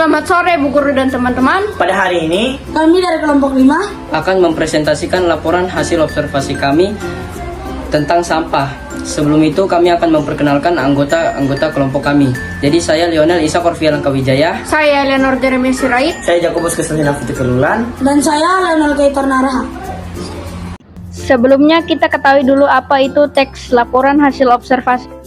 Selamat sore Bu Guru dan teman-teman. Pada hari ini, kami dari kelompok 5 akan mempresentasikan laporan hasil observasi kami tentang sampah. Sebelum itu kami akan memperkenalkan anggota kelompok kami. Jadi saya Lionel Isa Korvia Langkawijaya. Saya Eleanor Jeremy Sirait. saya Jakobus Kristina Fitikelulan. dan saya Leonel Kaitor Naraha. Sebelumnya kita ketahui dulu apa itu teks laporan hasil observasi.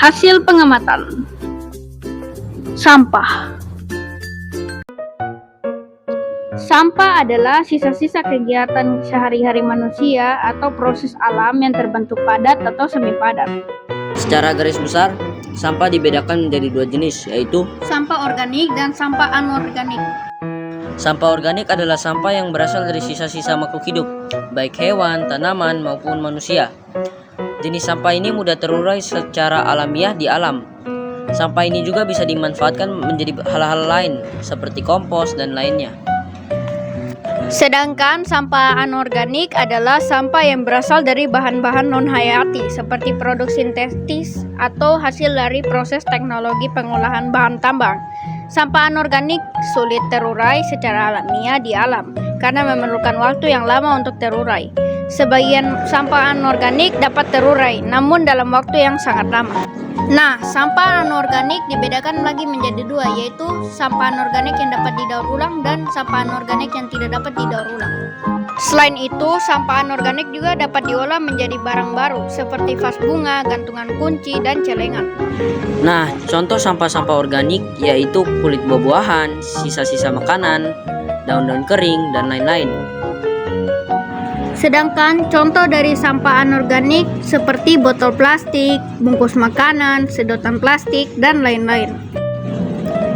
Hasil pengamatan sampah. Sampah adalah sisa-sisa kegiatan sehari-hari manusia atau proses alam yang terbentuk padat atau semi padat. Secara garis besar, sampah dibedakan menjadi dua jenis, yaitu Sampah organik dan sampah anorganik. sampah organik adalah sampah yang berasal dari sisa-sisa makhluk hidup, baik hewan, tanaman, maupun manusia. Jenis sampah ini mudah terurai secara alamiah di alam. Sampah ini juga bisa dimanfaatkan menjadi hal-hal lain, seperti kompos dan lainnya. Sedangkan sampah anorganik adalah sampah yang berasal dari bahan-bahan non-hayati seperti produk sintetis atau hasil dari proses teknologi pengolahan bahan tambang. Sampah anorganik sulit terurai secara alamiah di alam karena memerlukan waktu yang lama untuk terurai. Sebagian sampah anorganik dapat terurai, namun dalam waktu yang sangat lama. Nah, sampah anorganik dibedakan lagi menjadi dua, yaitu sampah anorganik yang dapat didaur ulang dan sampah anorganik yang tidak dapat didaur ulang. Selain itu, sampah anorganik juga dapat diolah menjadi barang baru, seperti vas bunga, gantungan kunci, dan celengan. Nah, contoh sampah-sampah organik yaitu kulit buah-buahan, sisa-sisa makanan, daun-daun kering, dan lain-lain. Sedangkan contoh dari sampah anorganik seperti botol plastik, bungkus makanan, sedotan plastik, dan lain-lain.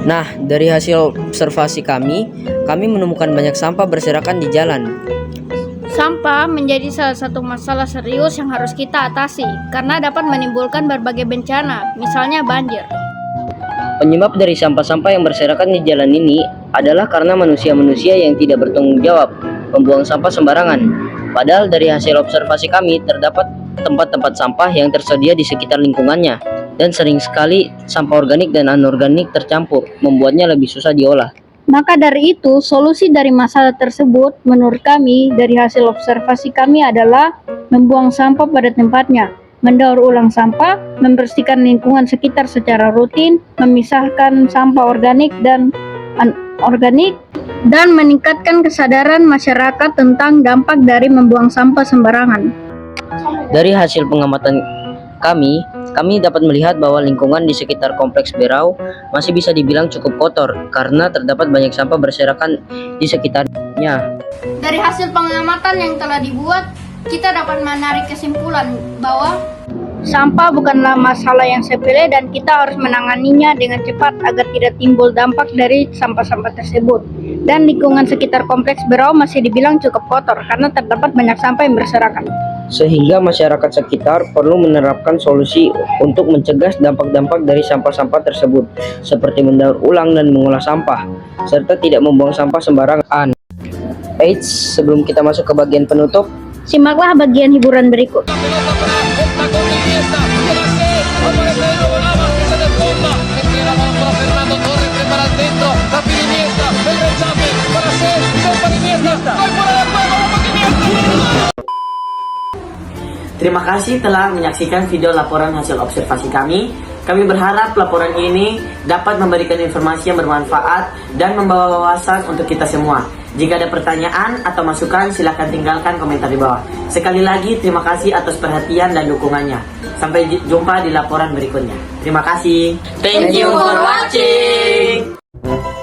Nah, dari hasil observasi kami menemukan banyak sampah berserakan di jalan. Sampah menjadi salah satu masalah serius yang harus kita atasi karena dapat menimbulkan berbagai bencana, misalnya banjir. Penyebab dari sampah-sampah yang berserakan di jalan ini adalah karena manusia-manusia yang tidak bertanggung jawab membuang sampah sembarangan. Padahal dari hasil observasi kami terdapat tempat-tempat sampah yang tersedia di sekitar lingkungannya, dan sering sekali sampah organik dan anorganik tercampur, membuatnya lebih susah diolah. Maka dari itu, solusi dari masalah tersebut menurut kami dari hasil observasi kami adalah membuang sampah pada tempatnya, mendaur ulang sampah, membersihkan lingkungan sekitar secara rutin, memisahkan sampah organik dan anorganik, dan meningkatkan kesadaran masyarakat tentang dampak dari membuang sampah sembarangan. Dari hasil pengamatan kami dapat melihat bahwa lingkungan di sekitar Kompleks Berau masih bisa dibilang cukup kotor karena terdapat banyak sampah berserakan di sekitarnya. Dari hasil pengamatan yang telah dibuat, kita dapat menarik kesimpulan bahwa sampah bukanlah masalah yang sepele dan kita harus menanganinya dengan cepat agar tidak timbul dampak dari sampah-sampah tersebut. Dan lingkungan sekitar Kompleks Berau masih dibilang cukup kotor karena terdapat banyak sampah yang berserakan. Sehingga masyarakat sekitar perlu menerapkan solusi untuk mencegah dampak-dampak dari sampah-sampah tersebut, seperti mendaur ulang dan mengolah sampah, serta tidak membuang sampah sembarangan. Eits, sebelum kita masuk ke bagian penutup, Simaklah bagian hiburan berikut. Terima kasih telah menyaksikan video laporan hasil observasi kami. Kami berharap laporan ini dapat memberikan informasi yang bermanfaat dan membawa wawasan untuk kita semua. Jika ada pertanyaan atau masukan, silakan tinggalkan komentar di bawah. Sekali lagi, terima kasih atas perhatian dan dukungannya. Sampai jumpa di laporan berikutnya. Terima kasih. thank you for watching.